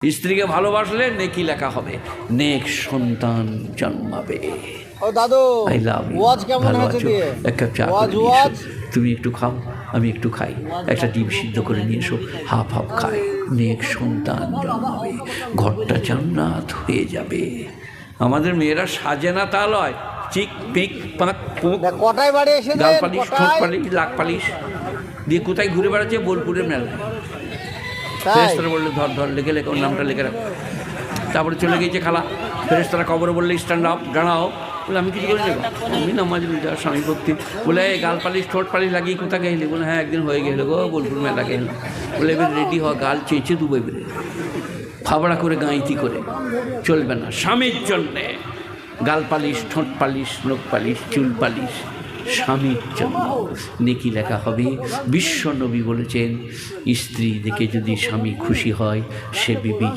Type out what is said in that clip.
স্ত্রীকে ভালোবাসলে নেকি লেখা হবে, নেক সন্তান জন্মাবে। ও দাদু, আই লাভ ইউ, ওয়াজ কেমন ভালো হয়েছে আছো? দিয়ে? এক কাপ চা ওয়াজ, করে নিয়ে ওয়াজ। এসো। তুমি একটু খাও, আমি একটু খাই। একটা ডিম সিদ্ধ করে নিয়ে এসো, হাফ হাফ খাই। নেক সন্তান জন্মাবে, ঘরটা জান্নাত হয়ে যাবে। আমাদের মেয়েরা সাজে না তা লয়, চিক পিক পাক পুক, তা কটায় বাড়ি এসেছেন? গাল পালিশ, ঠোঁট কটায়? পালিশ, লাক পালিশ দিয়ে কোথায় ঘুরে বেড়াচ্ছে? বোলপুরের মেলায়। তাই? ফেরেশতারা বললে ধর ধর, লিখে লেখে, ওর নামটা লিখে রাখো। তারপরে চলে গিয়েছে খালা। ফেরেশতারা কবরে বললে স্ট্যান্ড আপ, দাঁড়াও। বলে আমি কিছু করি না, আমি নামাজ রোজা স্বামী ভক্তি। বলে এই গাল পালিশ ঠোঁট পালিশ লাগিয়ে কোথা গেলে? বলে হ্যাঁ একদিন হয়ে গেল গো, বোলপুর মেলা গেলাম। বলে এবার রেডি হওয়া, গাল চেঁচে দুবে বেরে ফাবড়া করে গাঁইতি করে চলবে না। স্বামীর জন্যে গাল পালিশ, ঠোঁট পালিশ, নখ পালিশ, চুল পালিশ স্বামীর জন্য নেকি লেখা হবে। বিশ্ব নবী বলেছেন, স্ত্রী দেখে যদি স্বামী খুশি হয়, সে বিবি